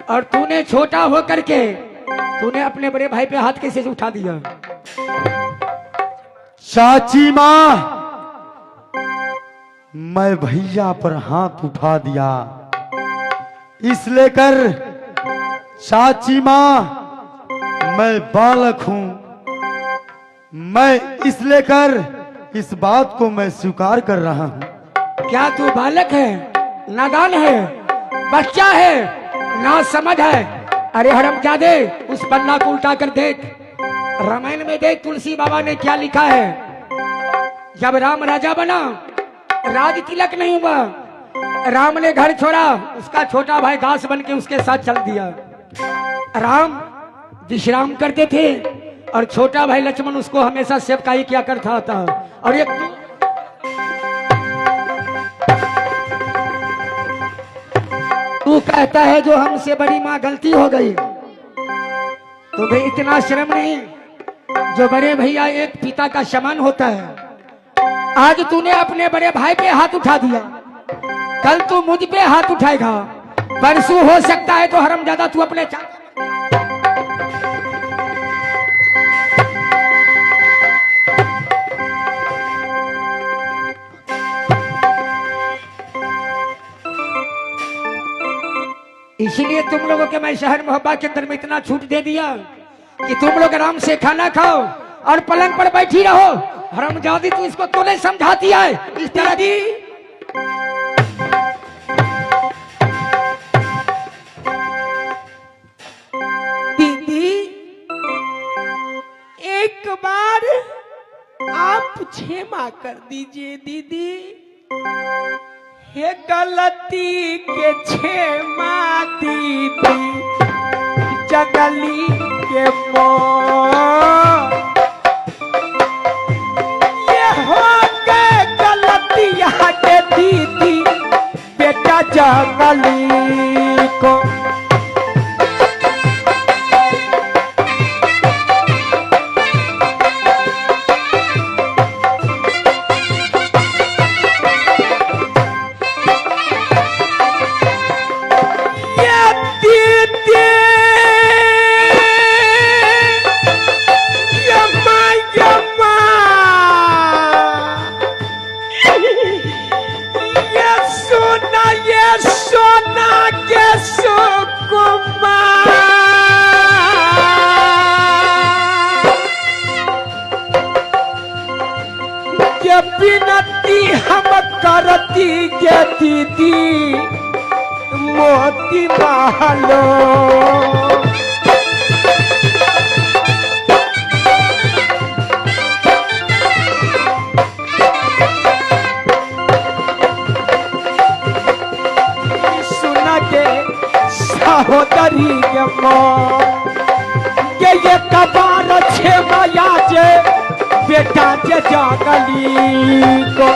और तूने छोटा होकर के तूने अपने बड़े भाई पे हाथ कैसे उठा दिया? चाची माँ, मैं भैया पर हाथ उठा दिया, इसलिए कर चाची माँ मैं बालक हूं, मैं इसलिए कर इस बात को मैं स्वीकार कर रहा हूं। क्या तू बालक है, नादान है, बच्चा है, ना समझ है? अरे हरामजादे, उस पन्ना को उल्टा कर देख, रामायण में देख तुलसी बाबा ने क्या लिखा है। जब राम राजा बना, राज तिलक नहीं हुआ, राम ने घर छोड़ा, उसका छोटा भाई दास बन के उसके साथ चल दिया। राम विश्राम करते थे और छोटा भाई लक्ष्मण उसको हमेशा सेवकाई किया करता था। और एक तू कहता है जो हमसे बड़ी माँ गलती हो गई, तुम्हें इतना शर्म नहीं? जो बड़े भैया एक पिता का समान होता है, आज तूने अपने बड़े भाई पे हाथ उठा दिया, कल तू मुझ पे हाथ उठाएगा, परसों हो सकता है तो हरामजादा तू अपने इसीलिए तुम लोगों के मैं शहर मोहब्बा के अंदर में इतना छूट दे दिया कि तुम लोग आराम से खाना खाओ और पलंग पर बैठी रहो। हरामजादी तू इसको तूने समझाती है इस तरह की। दीदी एक बार आप क्षमा कर दीजिए दीदी, हे गलती के क्षमा दीदी, जगली के ये हो गए गलतियाँ के दीदी, बेटा जगली को बिनती हम करती के दीदी, मोती महलो सुन के सहोदरी के ये कबार छे माया जे बेटा जे जागली को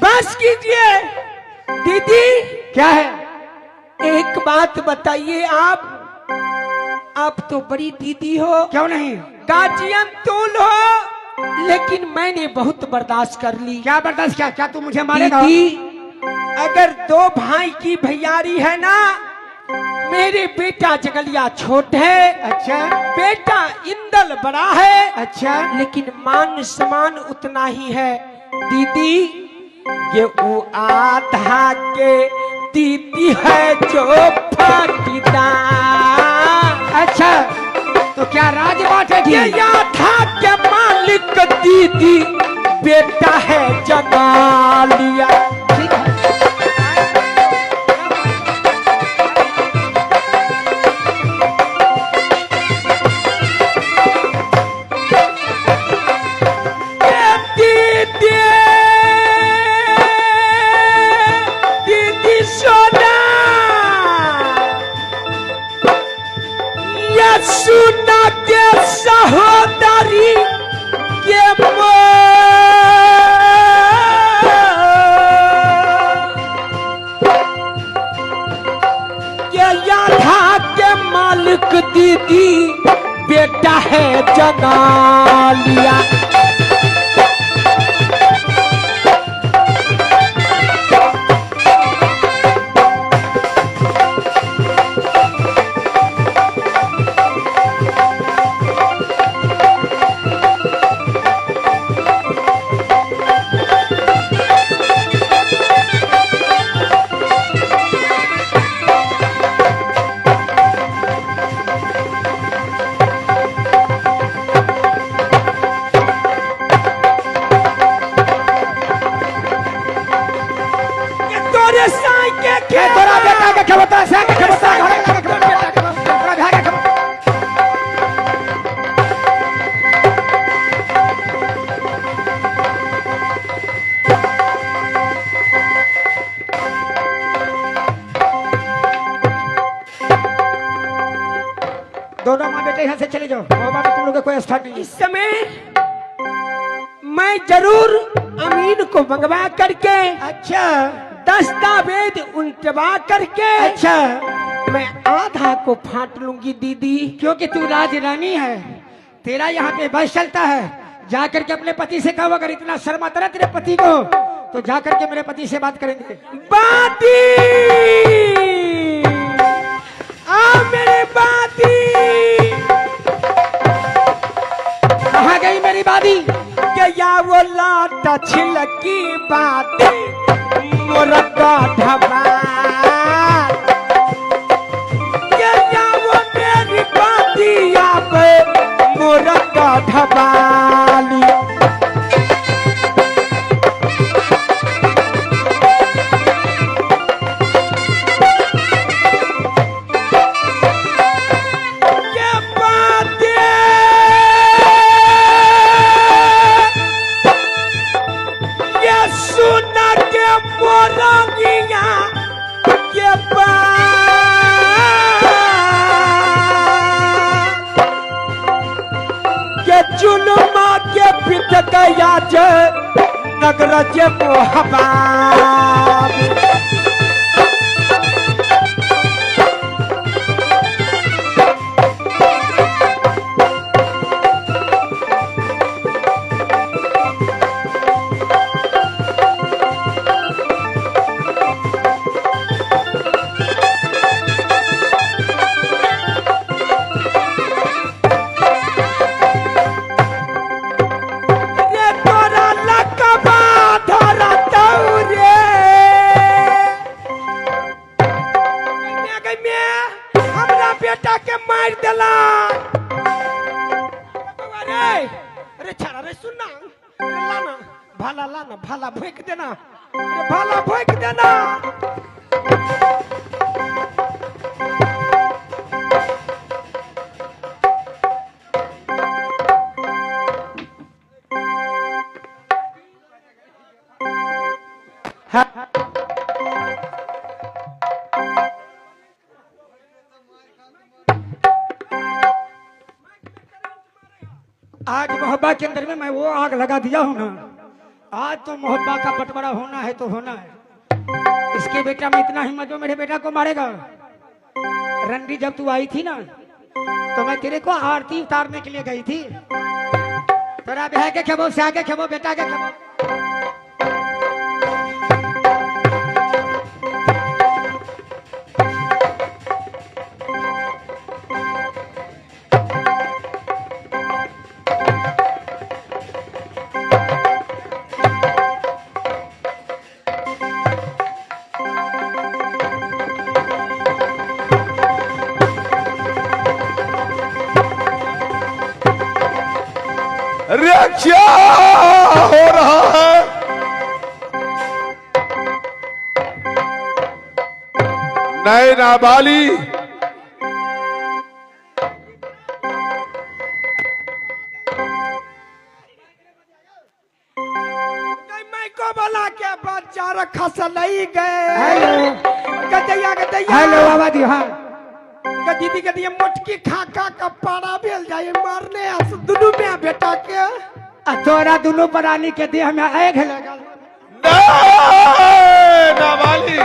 बस कीजिए दीदी। क्या है? एक बात बताइए, आप तो बड़ी दीदी हो, क्यों नहीं? गार्जियन तूल हो, लेकिन मैंने बहुत बर्दाश्त कर ली। क्या बर्दाश्त? क्या क्या तू मुझे मारेगा? दीदी अगर दो भाई की भैयारी है ना, मेरे बेटा जगलिया छोट है, अच्छा, बेटा इंदल बड़ा है, अच्छा, लेकिन मान सम्मान उतना ही है। दीदी ये वो आधा के दीदी है जो फटीदा। अच्छा, तो क्या राज बांटेगी? ये आधा के मालिक दीदी, बेटा है जगालिया। ठीक है। दीदी सोना या सुना के सहोदरी के के मालिक दीदी बेटा है जना लिया। तोरा बेटा के खबरता से के खबरता घर लगे खबर बेटा के तोरा भाई के खबर। दोनों माँ बेटे यहाँ से चले जाओ, बाबा तुम लोग का कोई स्थान नहीं। इस समय मैं जरूर अमीन को मंगवा करके अच्छा दस्तावेज उल्टवा करके अच्छा मैं आधा को फाट लूंगी दीदी। क्योंकि तू राज रानी है, तेरा यहाँ पे बस चलता है। जाकर के अपने पति से कहो, अगर इतना शर्माता है तेरे पति को तो जाकर के मेरे पति से बात करेंगे। बाती आ मेरे बाती, कहाँ गई मेरी बादी? के या वो लाटा छिलकी बाती मोरका ढबा, के या वो मेरी बाती या पे मोरका ढबाली। नगर जे मोहबा भाला फेंक देना, भाला फेंक देना। आज मोहब्बा के अंदर में मैं वो आग लगा दिया हूँ ना, आज तो मोहब्बा का बंटवारा होना है तो होना है। इसके बेटा में इतना हिम्मत जो मेरे बेटा को मारेगा। रंडी जब तू आई थी ना तो मैं तेरे को आरती उतारने के लिए गई थी। तेरा बह के खेबो, से आगे खेबो, बेटा के खेबो। क्या हो रहा है? नए नाबाली मैं को बोला के बच्चा रखा से नहीं गए। हेलो गदैया गदैया, हेलो आवाज। हाँ दीदी के दिए मोटकी खाका का पारा भेल जाए मारने दुनू में बेटा के। तोरा दोनों प्राणी के देह में आग लगा। नाबाली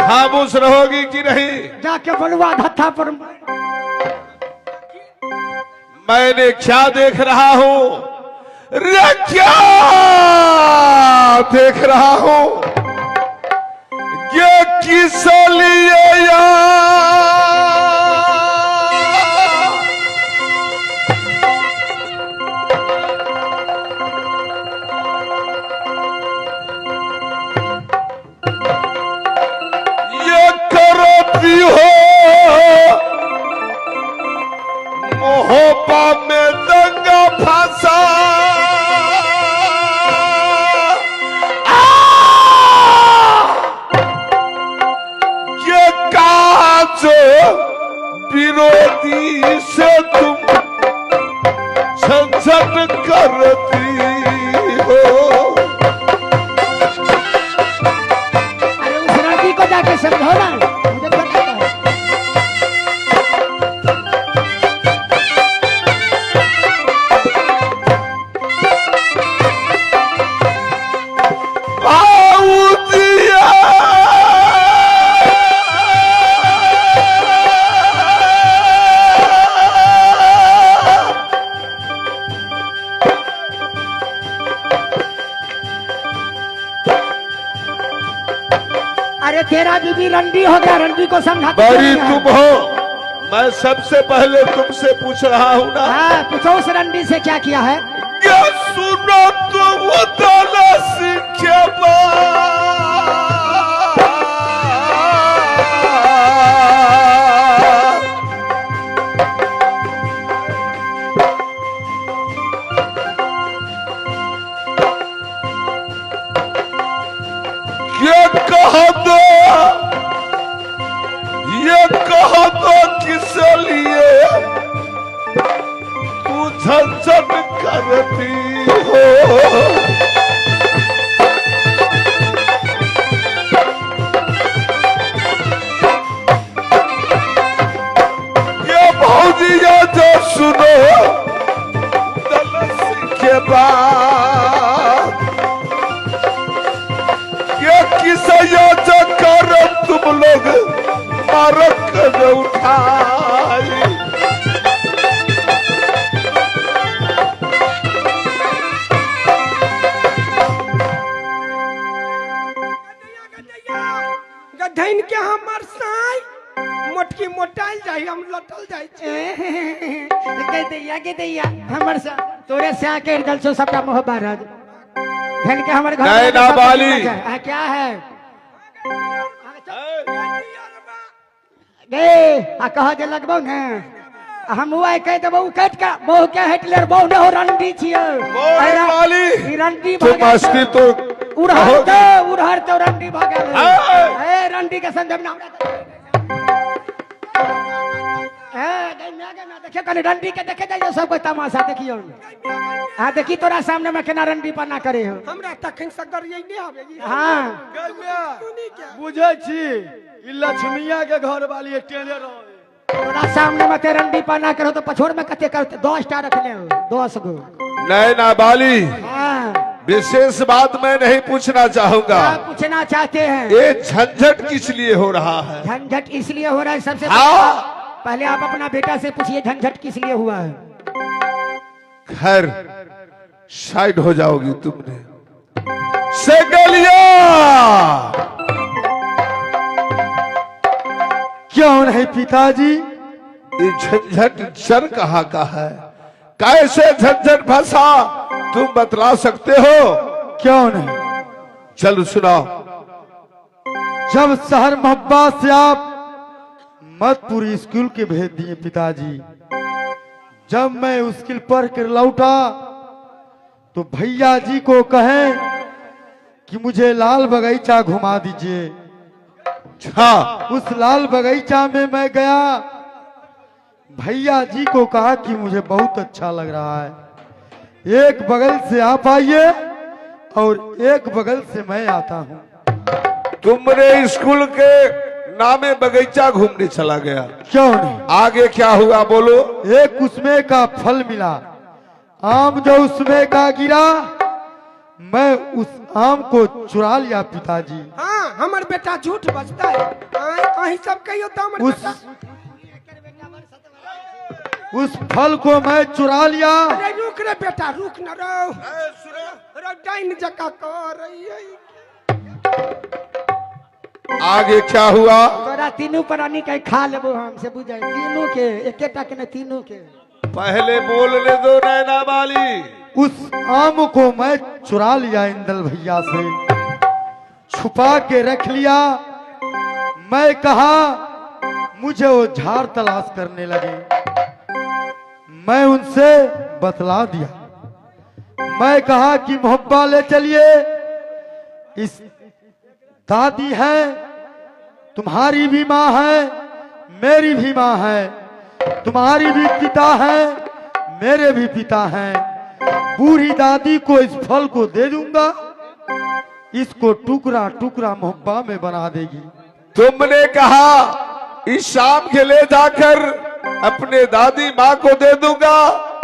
खामोश रहोगी कि नहीं? जाके बोलवा धत्था पर। मैंने क्या देख रहा हूं? रे क्या देख रहा हूं? ये किस लिए ये करती हो मोहब्बा में दंगा फंसा। ये काज विरोधी से तुम झंझट करती हो। अरे उस लड़की को जाके समझो ना, मुझे पता है। अरे तेरा बीबी रंडी हो गया, रंडी को समझा। बड़ी तुम हो, मैं सबसे पहले तुमसे पूछ रहा हूं ना। हाँ, पूछो उस रंडी से क्या किया है। क्या सुनो तुम के बाद ये कह दो किस लिए तू झंझट करती हो। ये भौजिया जो सुनो दलस के बाद ये किस जो कर तुम लोग मारक उठाई। गधैन के हमर साई मोटकी मोटाइल जाई, हम लटल जाई छे। के दैया हमर से तोरे से आके दल सो सबका मोह बारद धन के हमर घर नहीं ना बाली। क्या है गे आ कह जे लगबो ने हम हुआ कह देबो कट का बहु के हटलर बहु न हो रंडी छियो। बाली ई रंडी तुम मस्ती तो उड़हर तो रंडी भागे। ए रंडी के संदर्भ नाम देखियो कल रंडी के देखे जाइयो सब कोई तमाशा देखियो। हां देखी तोरा सामने में केना रंडी पना करे हो। हमरा तखन सगर यही नहीं आवे। हां बुझे छी ई लक्ष्मिया के घर वाली टेने रहो। तोरा सामने में ते रंडी पना करो तो पछोड़ में कते करते 10 टा रखले हो 10 गो। नहीं ना बाली, हां विशेष बात मैं नहीं पूछना चाहूंगा। क्या पूछना चाहते हैं? ये झंझट किस लिए हो रहा है? झंझट इसलिए हो रहा है सबसे पहले आप अपना बेटा से पूछिए झंझट किस लिए हुआ है। खैर साइड हो जाओगी तुमने से गलिया। क्यों नहीं पिताजी? ये झंझट जर कहाँ का है? कैसे झंझट फंसा तुम बतला सकते हो? क्यों नहीं? चलो सुनाओ। जब शहर मोहब्बा से आप मधुपुर स्कूल के भेज दिए पिताजी, जब मैं स्कूल पढ़ कर लौटा तो भैया जी को कहें कि मुझे लाल बगीचा घुमा दीजिए। हाँ, उस लाल बगीचा में मैं गया, भैया जी को कहा कि मुझे बहुत अच्छा लग रहा है, एक बगल से आप आइए और एक बगल से मैं आता हूँ। तुमने स्कूल के नामे बगीचा घूमने चला गया? क्यों नहीं? आगे क्या हुआ बोलो? एक उसमें का फल मिला, आम जो उसमें का गिरा मैं उस आम को चुरा लिया पिताजी। हाँ हमार बेटा झूठ बजता है। कहीं सब कहियो तो हमर बेटा। उस फल को मैं चुरा लिया। अरे रुक रे बेटा, रुक न रो डाइन जका कर रही है। आगे क्या हुआ? तोरा तीनों प्राणी के खा लेबो हमसे बुझाई, तीनों के एकेटा के न तीनों के। पहले बोलने दो नैना वाली। उस आम को मैं चुरा लिया इंदल भैया से, छुपा के रख लिया। मैं कहा मुझे वो झाड़ तलाश करने लगे। मैं उनसे बतला दिया। मैं कहा कि मोहब्बा ले चलिए, इस दादी है, तुम्हारी भी माँ है, मेरी भी माँ है, तुम्हारी भी पिता है, मेरे भी पिता हैं। बूढ़ी दादी को इस फल को दे दूंगा, इसको टुकड़ा टुकड़ा मोहब्बा में बना देगी। तुमने कहा इस शाम के ले जाकर अपने दादी माँ को दे दूंगा।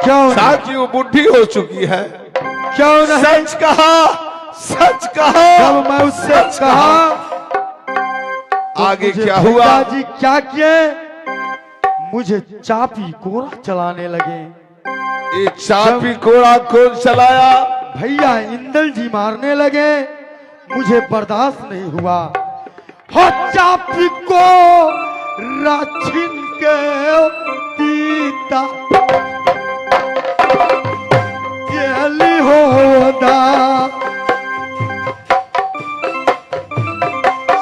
क्यों नहीं? ताकि वो बुढ़ी हो चुकी है। क्यों नहीं? सच कहा, सच कहा। जब मैं उससे कहा तो आगे मुझे क्या हुआ? पिताजी क्या किए, मुझे चापी कोड़ा चलाने लगे। ये चापी कोड़ा कौन चलाया? भैया इंदल जी मारने लगे। मुझे बर्दाश्त नहीं हुआ। हो चापी को राछिन के पीता केली होदा,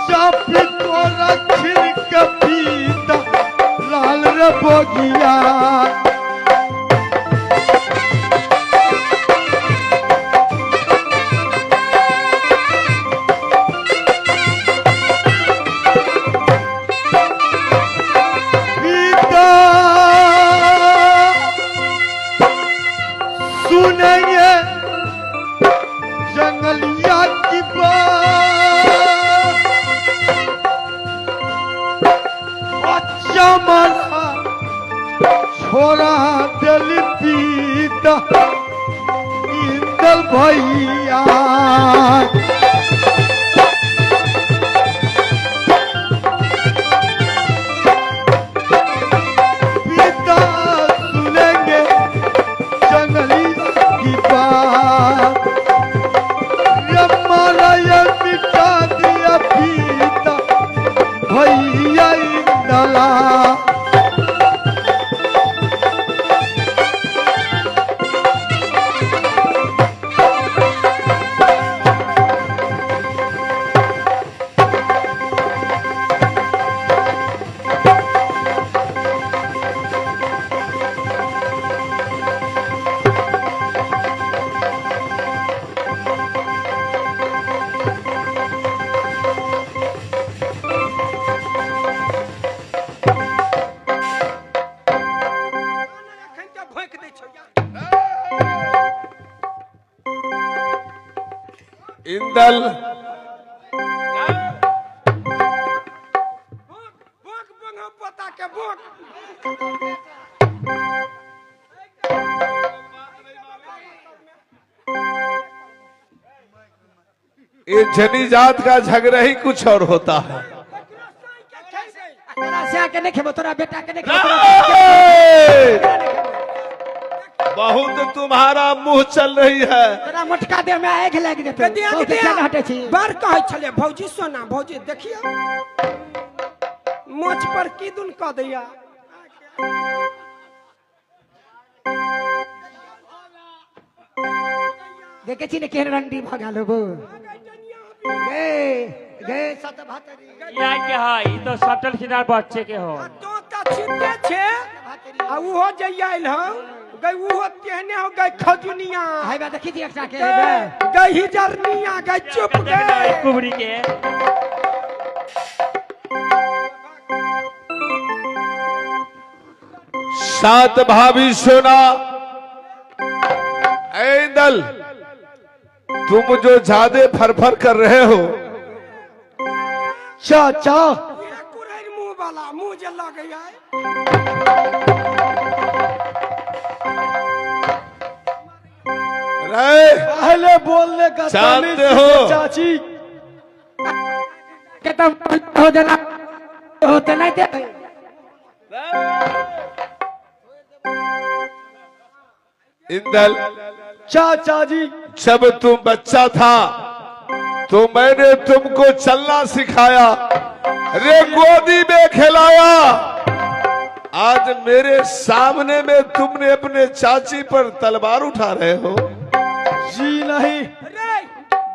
चापी को राछिन के पीता लाल रे बोगिया। सुनेंगे जंगलिया की बात, अच्छा मना छोरा दिल पीता इंदल भैया। पिता सुनेंगे जंगलिया की बात, हमारा ये मिटा दिया पीता भैया इंदला। भोंक दै छौ यार। इंदल भोंक बंगा पता के भोंक। ये जनी जात का झगड़ा ही कुछ और होता है। तोरा से आके नहीं खेबो, तोरा बेटा के नहीं खेबो। बहुत तुम्हारा मुंह चल रही है। तोरा मोटका देह में आग लग जेतौ। बहुत क्या हटे छी। बार कहै छले भौजी सोना भौजी देखिए मोछ पर की दुन क दैया। देखे छी ने केहन रंडी भगाल हो। गे गे सत भातरी या के है, ई तो सटल किनार बच्चे के हो। तो त छिटे छे आ उहो जइयाइल हो गई, उहो तेहने हो गई खजुनिया। हाय बा देखी थी एकटा के गई हिजरनिया गई चुप गई कुबरी के। सात भाभी सोना। ऐ इंदल, तुम जो ज्यादा फरफर कर रहे हो। चाचा ये कुरैर मुंह वाला मुंह जे लगे है। अरे पहले बोलने का जानते तमीज हो? सीखो, चाची। के तब हो देना होते नहीं थे। इंदल, चाचा जी, जब तुम बच्चा था तो मैंने तुमको चलना सिखाया, रे गोदी में खिलाया। आज मेरे सामने में तुमने अपने चाची पर तलवार उठा रहे हो। जी नहीं। अरे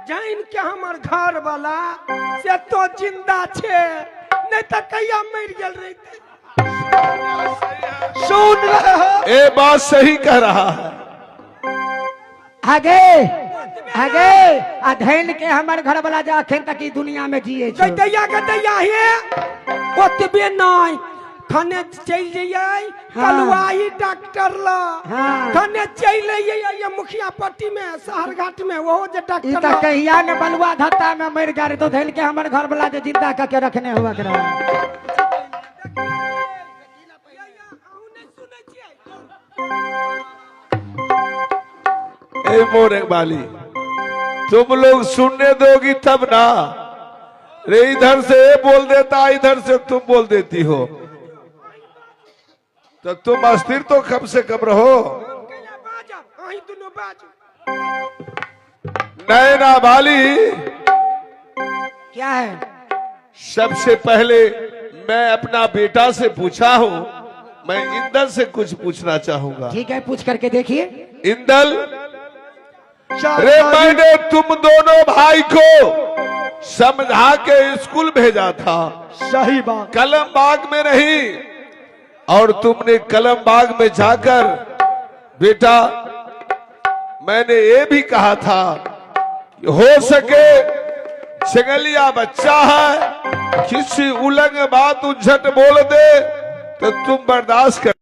जाइन के हमर घर वाला से तो जिंदा छे, नहीं तो कहिया मर गेल रहते। सुन रहे हो? ये बात सही कह रहा है। आगे आगे अधैन के हमारे घर वाला जा अखन तक ई दुनिया में जिए छो। गदैया हे ओतबे नहीं खाने चल जाइए कलवाई डॉक्टर ला। हाँ। खाने चल ये मुखिया पट्टी में शहर घाट में वो जे ई डॉक्टर तो कहिया ने बलुआ धत्ता में मर गए तो धैल के हमारे घर वाला जो जिंदा करके रखने हुआ करा। ए मोरे वाली, तुम लोग सुनने दोगी तब ना। रे इधर से ये बोल देता, इधर से तुम बोल देती हो, तो तुम अस्थिर तो कम से कम रहो। नैना वाली, क्या है? सबसे पहले मैं अपना बेटा से पूछा हूँ, मैं इंदल से कुछ पूछना चाहूंगा। ठीक है, पूछ करके देखिए। इंदल, चाचा रे जी, मैंने तुम दोनों भाई को समझा के स्कूल भेजा था, सही बात। कलम बाग में नहीं। और तुमने कलम बाग में जाकर बेटा, मैंने ये भी कहा था कि हो सके जंगलिया बच्चा है, किसी उलंग बात उझट बोल दे तो तुम बर्दाश्त कर।